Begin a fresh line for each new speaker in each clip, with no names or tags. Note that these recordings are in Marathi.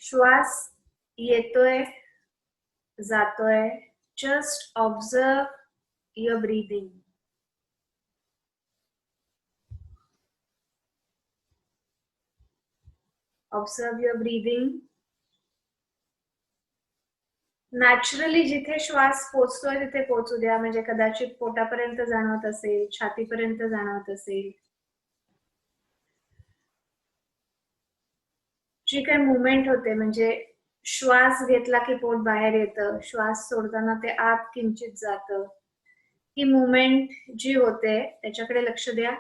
श्वास येतोय जातोय. Just observe your breathing. Observe your breathing. Naturally जिथे श्वास पोचतोय तिथे पोचू द्या. म्हणजे कदाचित पोटापर्यंत जाणवत असेल, छातीपर्यंत जाणवत असेल. जी काही मुवमेंट होते, म्हणजे श्वास घेतला की पोट बाहेर येतं, श्वास सोडताना ते आत किंचित जातं, ही मुवमेंट जी होते त्याच्याकडे लक्ष द्या.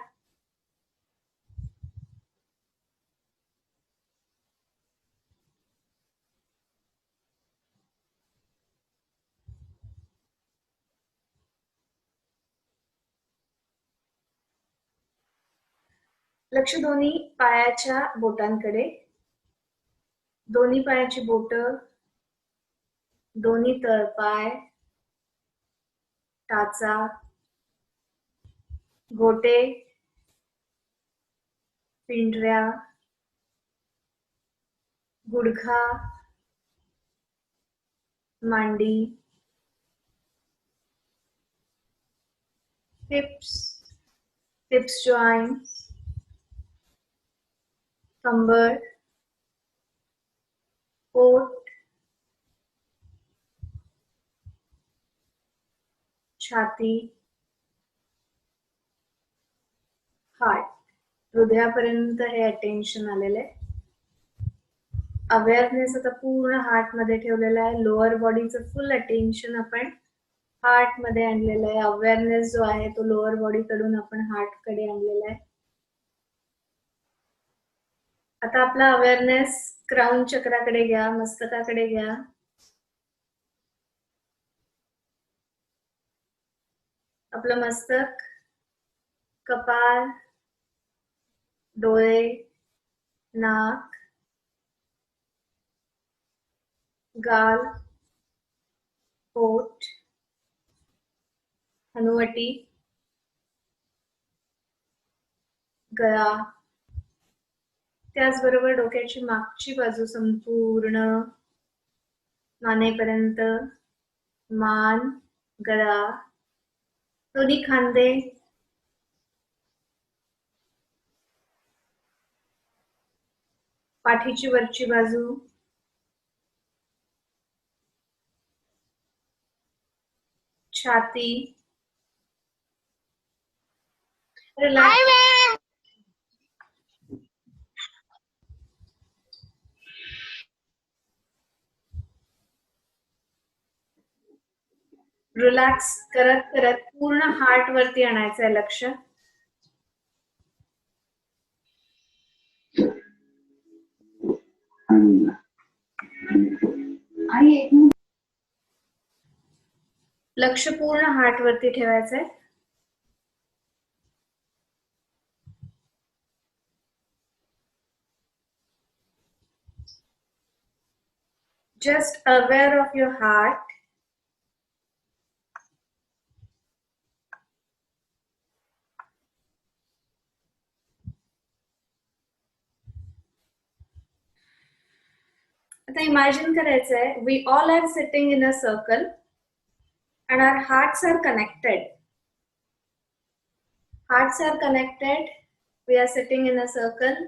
लक्ष दोन्ही पायाच्या बोटांकडे. दोन्ही पायाची बोट, दोन्ही तळपाय, टाचा, गोटे, पिंढऱ्या, गुडघा, मांडी, हिप्स जॉइंट, कंबर, पोट, छाती, हार्ट. हृदयापर्यंत हे अटेन्शन आलेलं आहे. अवेअरनेस आता पूर्ण हार्ट मध्ये ठेवलेला आहे. लोअर बॉडीचं फुल अटेन्शन आपण हार्ट मध्ये आणलेलं आहे. अवेअरनेस जो आहे तो लोअर बॉडी कडून आपण हार्ट कडे आणलेला आहे. आता आपला अवेअरनेस क्राउन चक्राकडे घ्या, मस्तकाकडे घ्या. आपलं मस्तक, कपाळ, डोळे, नाक, गाल, पोट, हनुवटी, गळा. त्याचबरोबर डोक्याची मागची बाजू संपूर्ण मानेपर्यंत, मान, गळा, दोन्ही खांदे, पाठीची वरची बाजू, छाती. रिलॅक्स करत करत पूर्ण हार्ट वरती आणायचं आहे लक्ष. लक्ष पूर्ण हार्ट वरती ठेवायचंय. Just aware of your heart. आता इमॅजिन करायचंय, we all are sitting in a circle and our hearts are connected. Hearts are connected. We are sitting in a circle.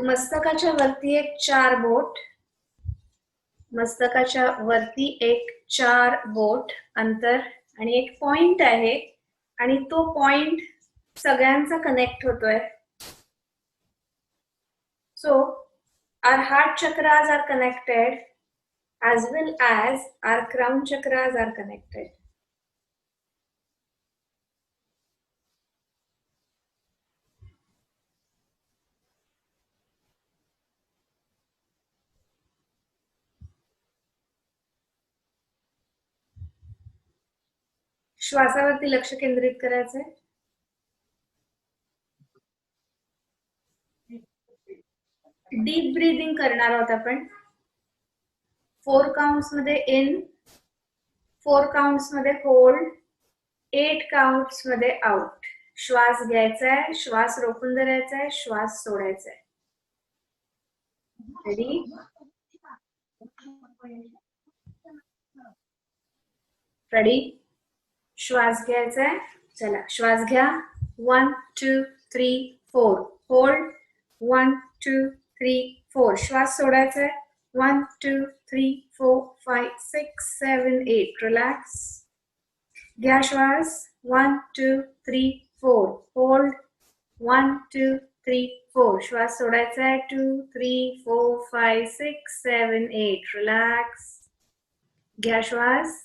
मस्तकाच्या वरती एक 4 बोट, मस्तकाच्या वरती एक 4 बोट अंतर आणि एक पॉइंट आहे आणि तो पॉइंट सगळ्यांचा कनेक्ट होतोय. So our heart chakras are connected as well as our crown chakras are connected. श्वासावरती लक्ष केंद्रित करायचंय. डीप ब्रीदिंग करणार आहोत आपण. 4 काउंट्स मध्ये इन, 4 काउंट्स मध्ये होल्ड, 8 काउंट्स मध्ये आउट. श्वास घ्यायचा आहे, श्वास रोखून धरायचा आहे, श्वास सोडायचा आहे. रेडी? रेडी? श्वास घ्यायचा आहे. चला श्वास घ्या. 1 2 3 4. होल्ड. 1 2 3 4. श्वास सोडायचा आहे. 1 2 3 4 5 6 7 8. रिलॅक्स. घ्या श्वास. 1 2 3 4. होल्ड. 1 2 3 4. श्वास सोडायचा आहे. 2 3 4 5 6 7 8. रिलॅक्स. घ्या श्वास.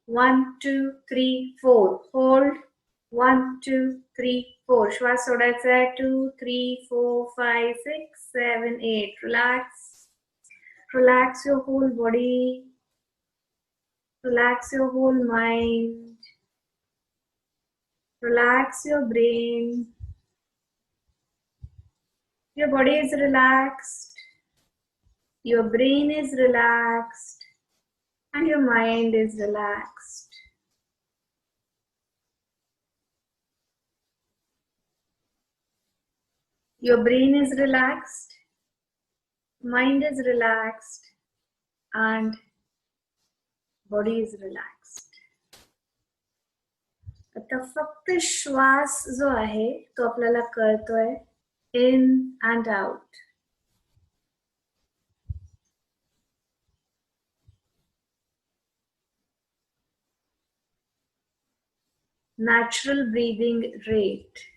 1 2 3 4. होल्ड. 1 2 3 4. श्वास सोडायचा आहे. 2 3 4 5 6 7 8. Relax. Relax your whole body. Relax your whole mind. Relax your brain. Your body is relaxed. Your brain is relaxed. And your mind is relaxed. Your brain is relaxed. Mind is relaxed. And body is relaxed. आता फक्त श्वास जो आहे तो आपल्याला कळतोय. In and out. Natural breathing rate.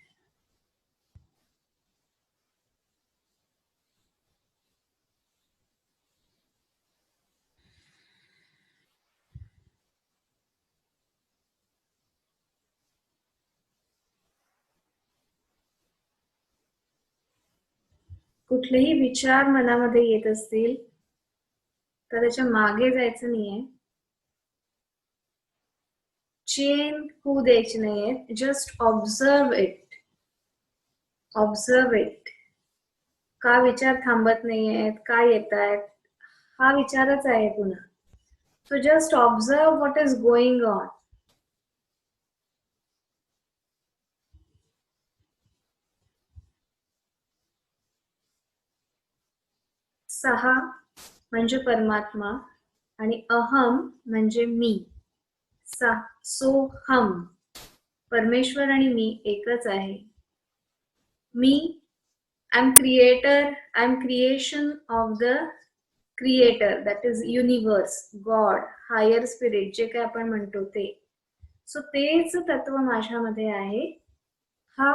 कुठलेही विचार मनामध्ये येत असतील तर त्याच्या मागे जायचं नाहीये. चेन होऊ द्यायची नाहीये. Just observe it. Observe it. का विचार थांबत नाहीयेत, का येत आहेत, हा विचारच आहे पुन्हा. So just observe what is going on. सहा म्हणजे परमात्मा आणि अहम म्हणजे मी. सोहम. परमेश्वर आणि मी एकच आहे. मी I am creator. I am creation of the creator, that is universe, God, higher spirit, जे काय आपण म्हणतो ते. सो तेच तत्व माझ्यामध्ये आहे. हा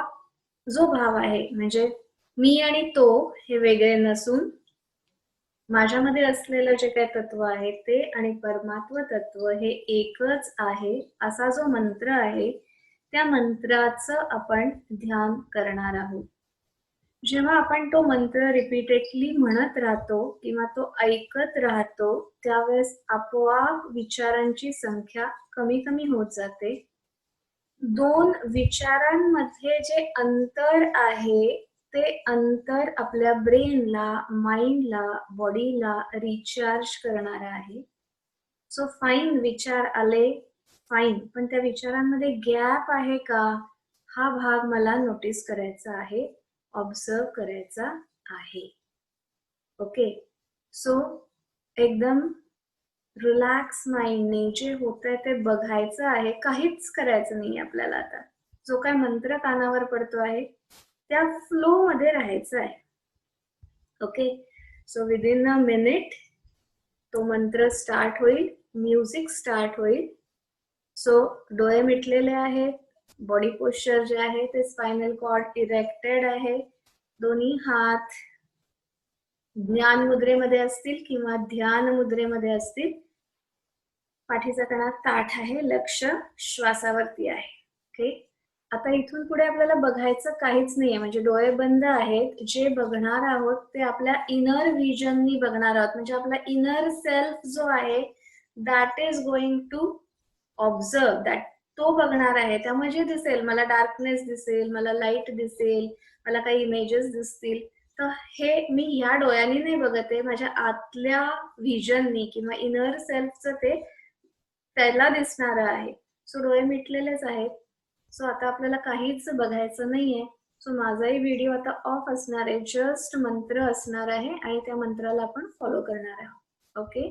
जो भाव आहे म्हणजे मी आणि तो हे वेगळे नसून माझ्यामध्ये असलेलं जे काही तत्व आहे ते आणि परमात्म तत्व हे एकच आहे, असा जो मंत्र आहे त्या मंत्राचं आपण ध्यान करणार आहोत. जेव्हा आपण तो मंत्र रिपीटेडली म्हणत राहतो किंवा तो ऐकत राहतो त्यावेळेस आपोआप विचारांची संख्या कमी कमी होत जाते. दोन विचारांमध्ये जे अंतर आहे ते अंतर आपल्या ब्रेनला, माइंडला, बॉडीला रिचार्ज करणार आहे. सो फाईन, विचार आले, फाईन, पण त्या विचारांमध्ये गॅप आहे का, हा भाग मला नोटीस करायचा आहे, ऑब्झर्व करायचा आहे. ओके. सो एकदम रिलॅक्स माइंडने जे होतंय ते बघायचं आहे. काहीच करायचं नाही आपल्याला. आता जो काय मंत्र कानावर पडतो आहे त्या फ्लो मध्ये राहायचं आहे. Okay. So within a minute तो मंत्र स्टार्ट होईल, म्युझिक स्टार्ट होईल. सो डोळे मिटलेले आहेत. बॉडी पोश्चर जे आहे ते स्पायनल कॉर्ड इरेक्टेड आहे. दोन्ही हात ज्ञान मुद्रेमध्ये असतील किंवा ध्यान मुद्रेमध्ये असतील. पाठीचा कणा ताठ आहे. लक्ष श्वासावरती आहे. ओके. आता इथून पुढे आपल्याला बघायचं काहीच नाहीये, म्हणजे डोळे बंद आहेत. जे बघणार आहोत ते आपल्या इनर व्हिजननी बघणार आहोत. म्हणजे आपला इनर सेल्फ जो आहे that is going to observe that. तो बघणार आहे. त्यामुळे जे दिसेल, मला डार्कनेस दिसेल, मला लाईट दिसेल, मला काही इमेजेस दिसतील, तर हे मी ह्या डोळ्यांनी नाही बघत आहे, माझ्या आतल्या व्हिजननी किंवा इनर सेल्फचं ते त्याला दिसणार आहे. सो डोळे मिटलेलेच आहेत. सो आता आपल्याला काहीच बघायचं नाहीये. सो माझाही व्हिडिओ आता ऑफ असणार आहे. जस्ट मंत्र असणार आहे आणि त्या मंत्राला आपण फॉलो करणार आहोत. ओके.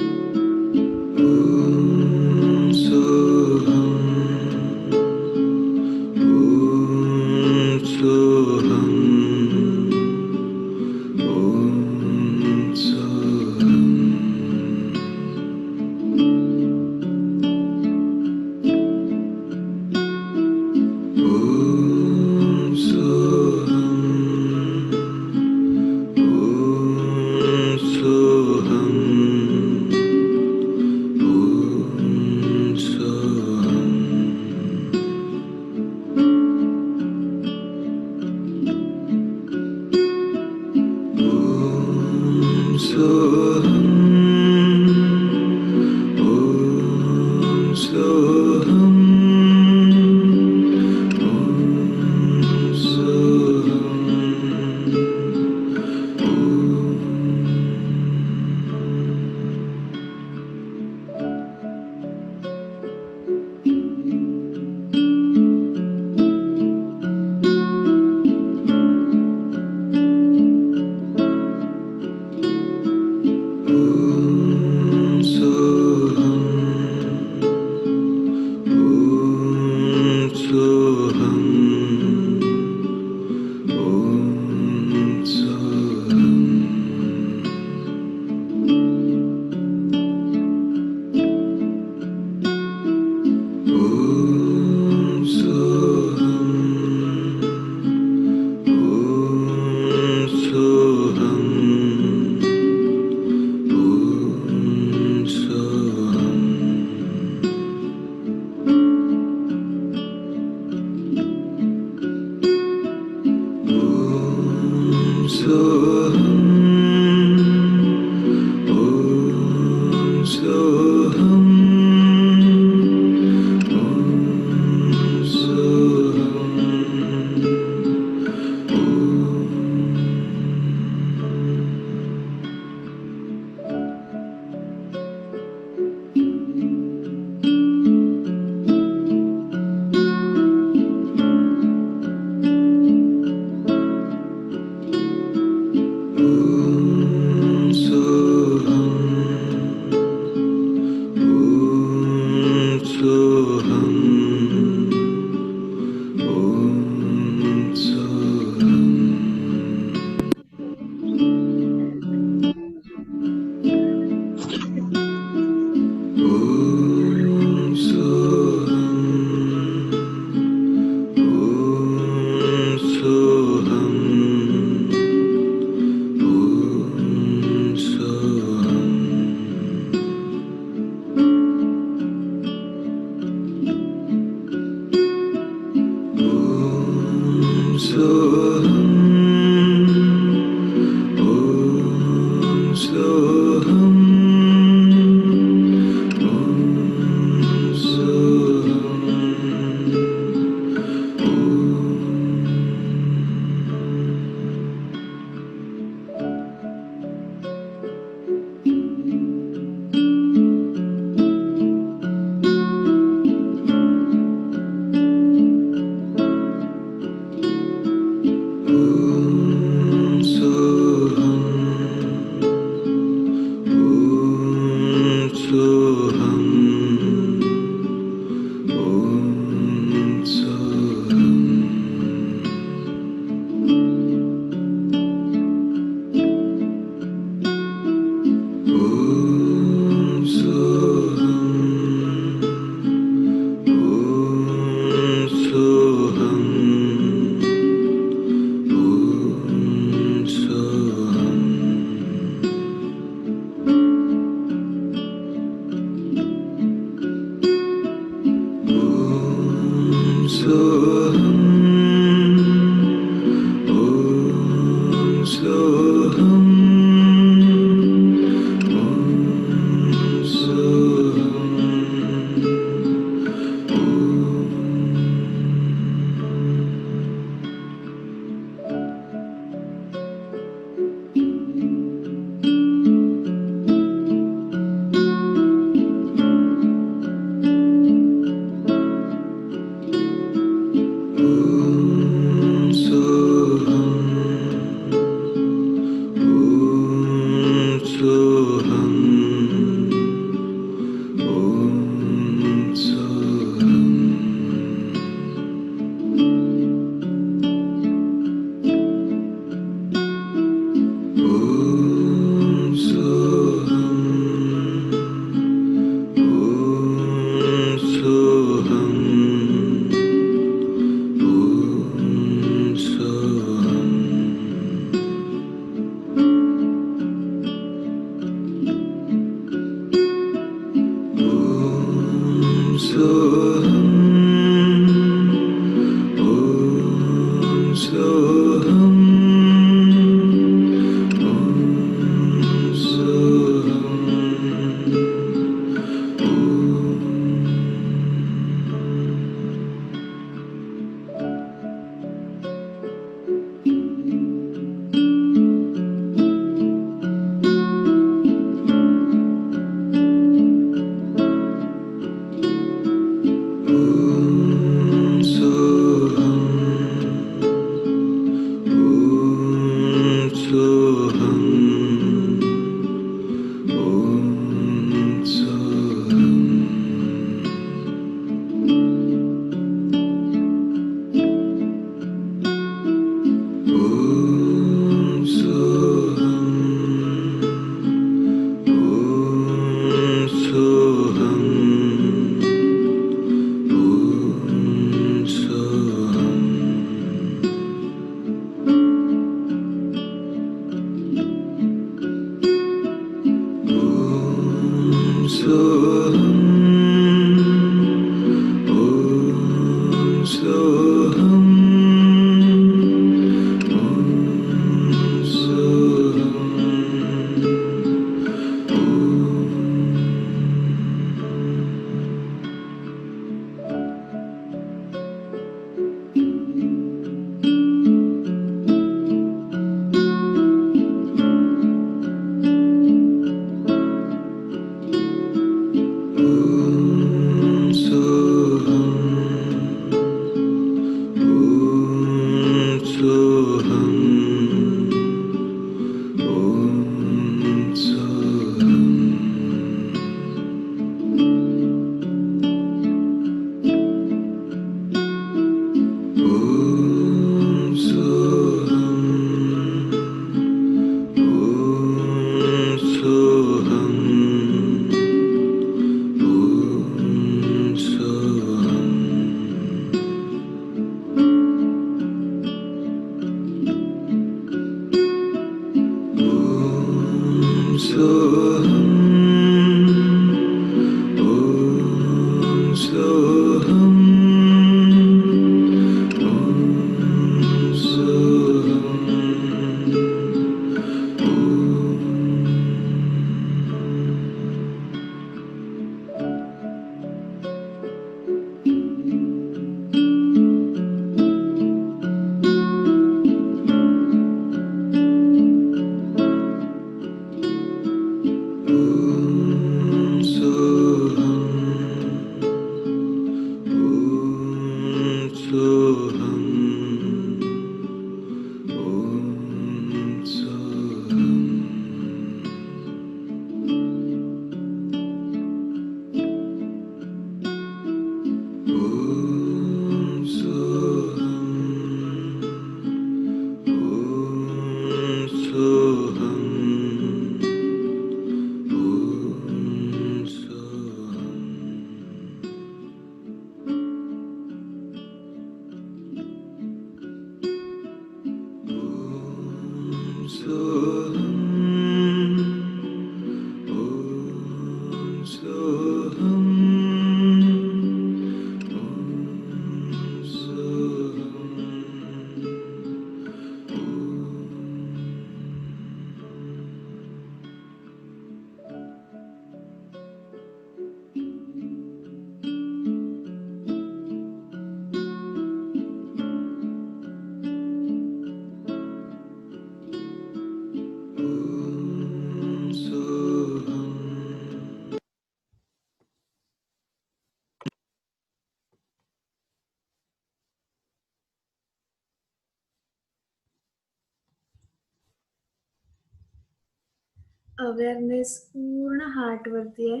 अवेअरनेस पूर्ण हार्ट वरती आहे.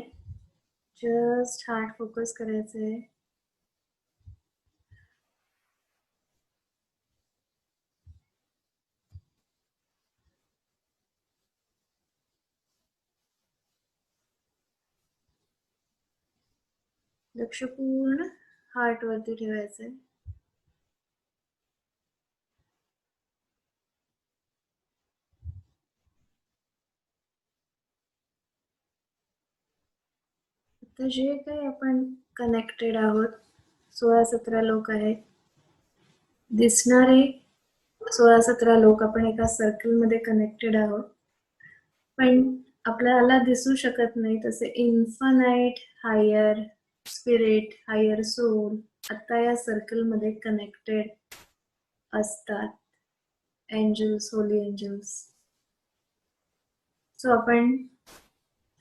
जस्ट हार्ट फोकस करायचं आहे. लक्ष पूर्ण हार्ट वरती ठेवायचंय. आता जे काही आपण कनेक्टेड आहोत, 16-17 लोक आहेत. दिसणारे 16-17 लोक आपण एका सर्कलमध्ये कनेक्टेड आहोत, पण आपल्याला दिसू शकत नाही तसे infinite higher spirit, higher soul आता या सर्कलमध्ये कनेक्टेड असतात. Angels, Holy angels. सो आपण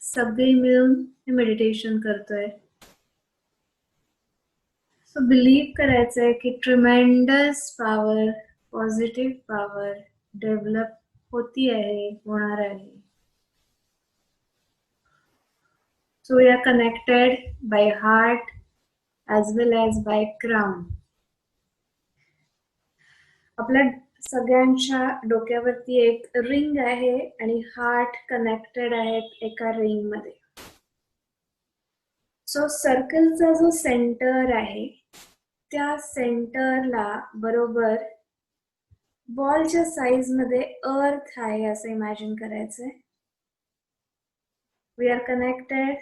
सगळे मिळून हे मेडिटेशन करतोय. सो बिलीव करायचंय की tremendous power, positive power develop होती आहे, होणार आहे. So we are connected by heart as well as by crown. आपल्या सगळ्यांच्या डोक्यावरती एक रिंग आहे आणि हार्ट कनेक्टेड आहेत एका रिंग मध्ये. सो सर्कलचा जो सेंटर आहे त्या सेंटरला बरोबर बॉलच्या साइज मध्ये अर्थ आहे असं इमॅजिन करायचंय. We are connected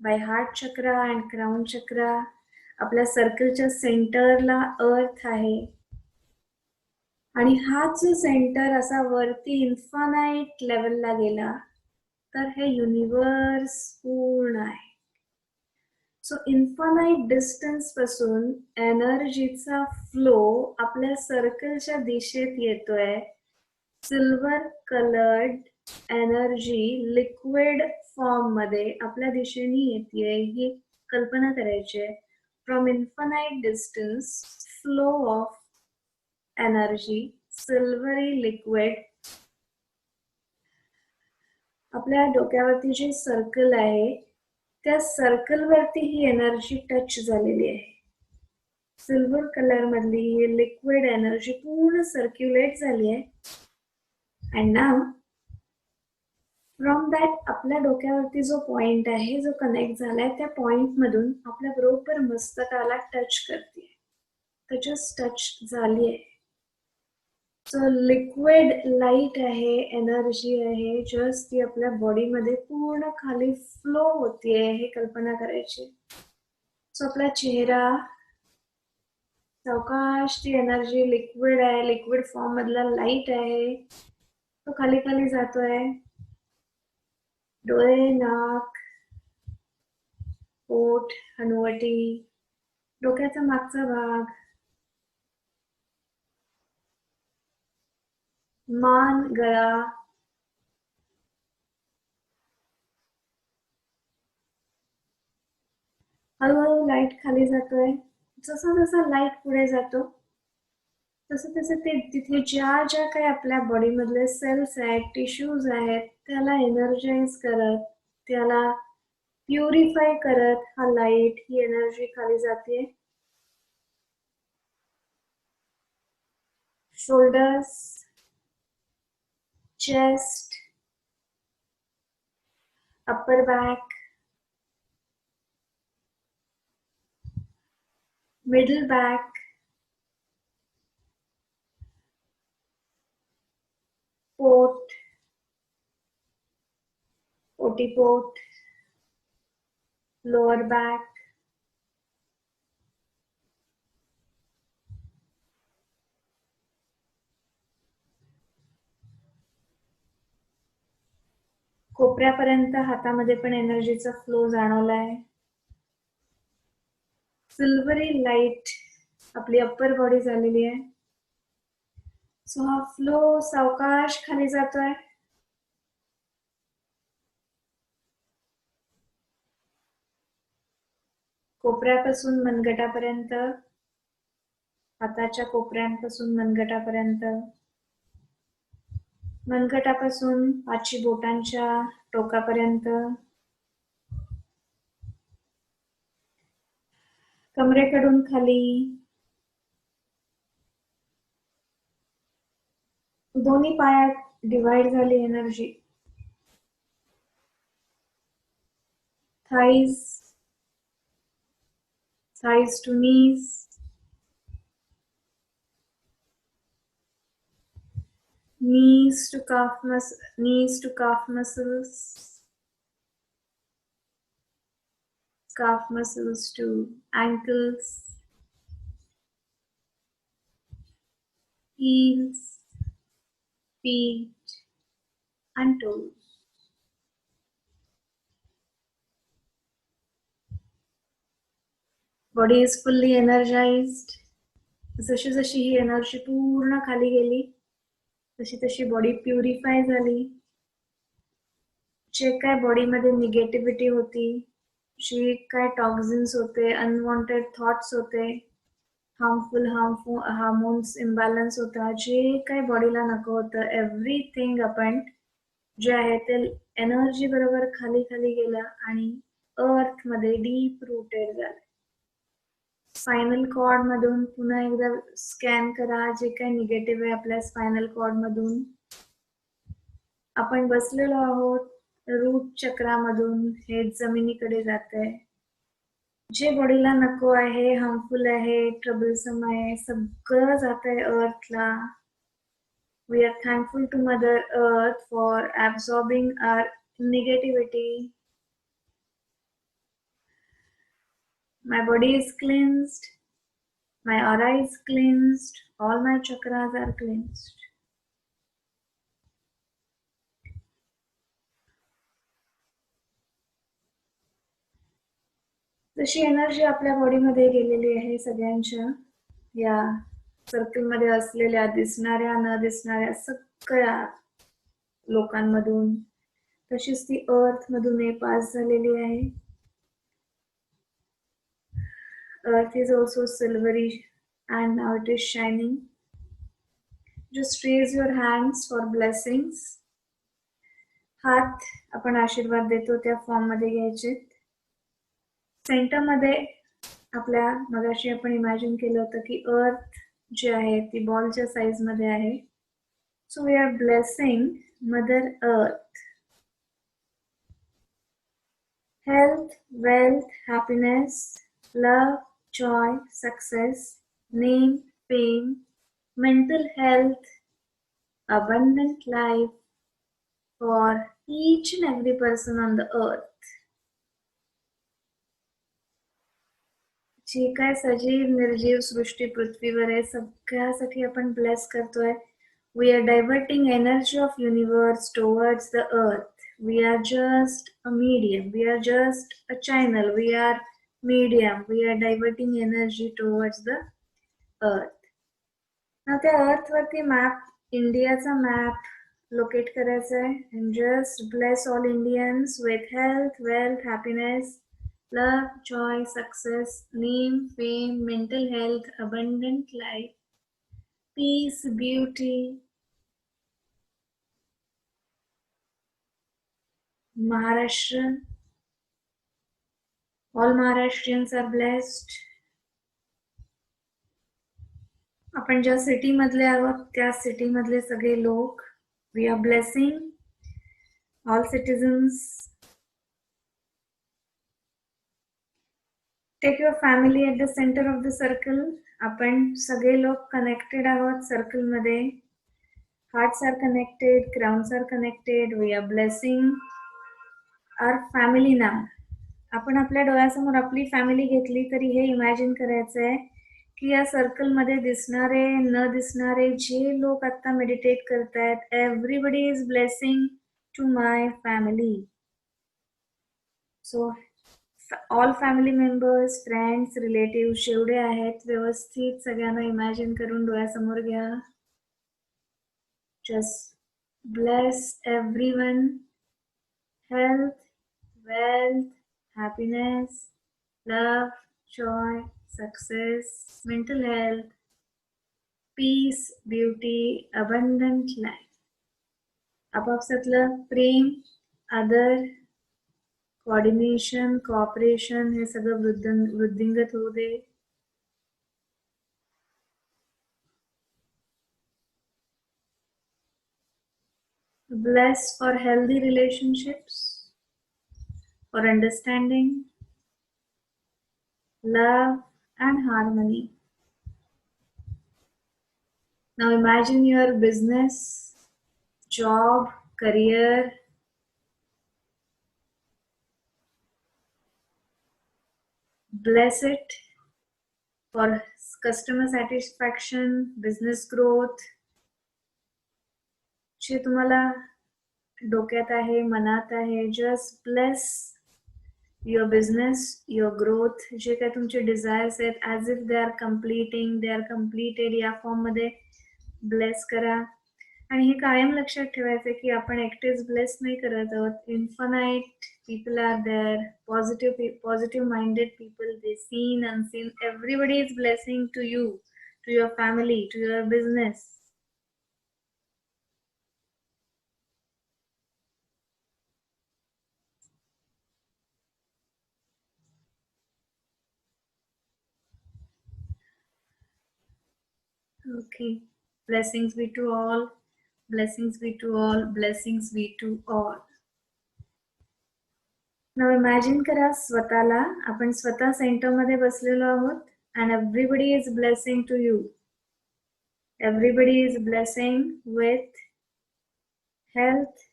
by heart chakra and crown chakra. आपल्या सर्कलच्या सेंटरला अर्थ आहे आणि हा जो सेंटर असा वरती इन्फानाइट लेवलला गेला तर हे युनिवर्स पूर्ण आहे. सो इन्फानाइट डिस्टन्स पासून एनर्जीचा फ्लो आपल्या सर्कलच्या दिशेत येतोय. Silver coloured energy liquid form मध्ये आपल्या दिशेने येते ही कल्पना करायची आहे. From infinite distance flow of energy, silvery liquid. आपल्या डोक्यावरती जे सर्कल आहे त्या सर्कल वरती ही एनर्जी टच झालेली आहे. सिल्वर कलर मधली ही लिक्विड एनर्जी पूर्ण सर्क्युलेट झाली आहे. अँड नाउ फ्रॉम दॅट आपल्या डोक्यावरती जो पॉइंट आहे जो कनेक्ट झालाय त्या पॉइंट मधून आपल्या बरोबर मस्तकाला टच करते. तर जस्ट टच झाली आहे. सो लिक्विड लाईट आहे, एनर्जी आहे, जस्ट ती आपल्या बॉडीमध्ये पूर्ण खाली फ्लो होतीये हे कल्पना करायची. सो आपला चेहरा सावकाश ती एनर्जी लिक्विड आहे, लिक्विड फॉर्म मधला लाईट आहे, तो खाली खाली जातोय. डोळे, नाक, पोट, हनुवटी, डोक्याचा मागचा भाग, मान, गळा, हळूहळू लाईट खाली जातोय. जसं जसं लाईट पुढे जातो तसं तसं ते तिथे ज्या ज्या काही आपल्या बॉडीमधले सेल्स आहेत, टिश्यूज आहेत, त्याला एनर्जाइज करत, त्याला प्युरिफाय करत हा लाईट, ही एनर्जी खाली जाते. शोल्डर्स, चेस्ट, अपर बॅक, मिडल बॅक, पोट, ओटीपोट, लोअर बॅक, कोपऱ्यापर्यंत हातामध्ये पण एनर्जीचा फ्लो जाणवलाय. सिल्वरी लाईट आपली अप्पर बॉडी झालेली आहे. सो हा फ्लो सावकाश खाली जातोय. कोपऱ्यापासून मनगटापर्यंत, हाताच्या कोपऱ्यांपासून मनगटापर्यंत, मनगटापासून पाची बोटांच्या टोकापर्यंत, कमरेकडून खाली, दोन्ही पायात डिवाइड झाली energy. Thighs, thighs to knees, knees to calf muscles, calf muscles to ankles, heels, feet and toes. Body is fully energized. जशी जशी ही एनर्जी पूर्ण खाली गेली तशी तशी बॉडी प्युरिफाय झाली. जे काय बॉडीमध्ये निगेटिव्हिटी होती, जे काय टॉक्झिन्स होते, अनवॉन्टेड थॉट्स होते, हार्मफुल हार्मोन्स इम्बॅलन्स होता, जे काय बॉडीला नको होतं, एव्हरीथिंग आपण जे आहे ते एनर्जी बरोबर खाली खाली गेलं आणि अर्थ मध्ये डीप रूटेड झालं. स्पायनल कॉर्ड मधून पुन्हा एकदा स्कॅन करा जे काही निगेटिव्ह आहे आपल्या स्पायनल कॉर्ड मधून. आपण बसलेलो आहोत, रूट चक्रामधून हे जमिनीकडे जात आहे. जे बॉडीला नको आहे, हार्मफुल आहे, ट्रबलसम आहे, सगळं जात आहे अर्थला. We are thankful to Mother Earth for absorbing our negativity. My body is cleansed. My aura is cleansed. All my chakras are cleansed. जशी एनर्जी आपल्या बॉडीमध्ये गेलेली आहे सगळ्यांच्या या सर्कलमध्ये असलेल्या दिसणाऱ्या न दिसणाऱ्या सगळ्या लोकांमधून, तशीच ती अर्थ मधून पास झालेली आहे. Earth is also silvery and now it is shining. Just raise your hands for blessings. हात आपण आशीर्वाद देतो त्या फॉर्म मध्ये घ्यायचे. सेंटर मध्ये आपल्या मगाशी आपण इमॅजिन केलं होतं की अर्थ जी आहे ती बॉलच्या साइज मध्ये आहे. So we are blessing mother earth. Health, wealth, happiness, love, joy, success, name, fame, mental health, abundant life for each and every person on the earth. जे काय सजीव निर्जीव सृष्टी पृथ्वीवर आहे सगळ्यासाठी आपण ब्लेस करतोय. We are diverting energy of universe towards the earth. We are just a medium. We are just a channel. We are medium. We are diverting energy towards the earth. Now त्या अर्थ वरती मॅप, इंडियाचा मॅप लोकेट करायचा आहे. And just bless all Indians with health, wealth, happiness, love, joy, success, name, fame, mental health, abundant life, peace, beauty. Maharashtra, all Maharashtrians are blessed. आपण ज्या सिटी मधले आहोत त्या सिटी मधले सगळे लोक, we are blessing all citizens. Take your family at the center of the circle. आपण सगळे लोक कनेक्टेड आहोत सर्कल मध्ये. Hearts are connected, crowns are connected. We are blessing our family now. आपण आपल्या डोळ्यासमोर आपली फॅमिली घेतली तरी हे इमॅजिन करायचं आहे की या सर्कल मध्ये दिसणारे न दिसणारे जे लोक आता मेडिटेट करतायत, everybody is blessing to my family. So all family members, friends, relative जेवढे आहेत व्यवस्थित सगळ्यांना इमॅजिन करून डोळ्यासमोर घ्या. Just bless everyone. Health, wealth, happiness, love, joy, success, mental health, peace, beauty, abundant life. आपापसातलं प्रेम, आदर, कोऑर्डिनेशन, कोऑपरेशन हे सगळं वृद्धिंगत होऊ दे. Bless for healthy relationships, for understanding, love and harmony. Now imagine your business, job, career, bless it for customer satisfaction, business growth. जे तुम्हाला डोक्यात आहे, मनात आहे, just bless your business, your growth. जे काय तुमचे डिझायर्स आहेत as if they are completing, they are completed या फॉर्म मध्ये ब्लेस करा. आणि हे कायम लक्षात ठेवायचं की आपण एकटेच ब्लेस नाही करत आहोत. Infinite people are there, positive minded people, they seen, unseen, everybody is blessing to you, to your family, to your business. Okay, blessings be to all, blessings be to all, blessings be to all. Now imagine करा स्वतःला, आपण स्वतः सेंटर मध्ये बसलेलो आहोत and everybody is blessing to you. Everybody is blessing with health.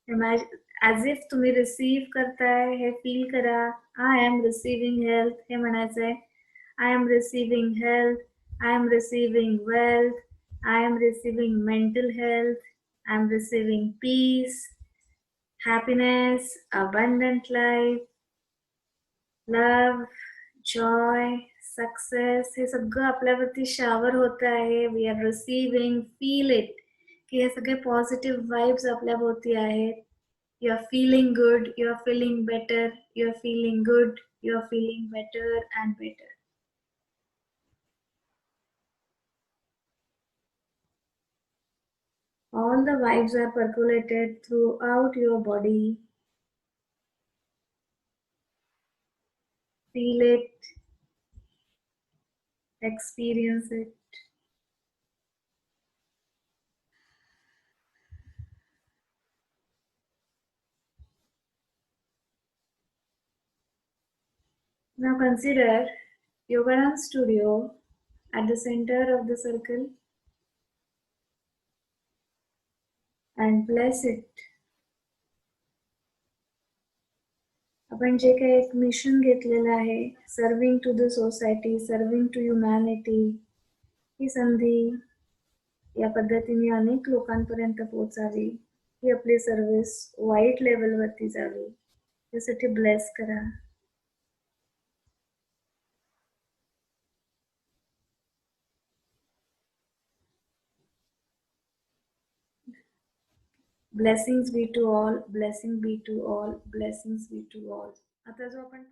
Imagine as if तुम्ही रिसीव करताय हे फील करा. I am receiving health हे म्हणायचं आहे. I am receiving health, I am receiving wealth, I am receiving mental health, I am receiving peace, happiness, abundant life, love, joy, success. हे सगळं आपल्यावरती शावर होत आहे. We are receiving, feel it की हे सगळे पॉझिटिव्ह वाइब्स आपल्याभोवती आहेत. You are feeling good, you are feeling better, you are feeling good, you are feeling better and better. All the vibes are percolated throughout your body. Feel it, experience it. Now consider Yoganand Studio at the center of the circle. and bless it. आपण जे काही एक मिशन घेतलेलं आहे, serving to the society, serving to humanity, ही संधी या पद्धतीने अनेक लोकांपर्यंत पोहोचावी, ही आपली सर्व्हिस वाईट लेवलवरती जावी, त्यासाठी ब्लेस करा. Blessings be to all, blessing be to all, blessings be to all. आता जो आपण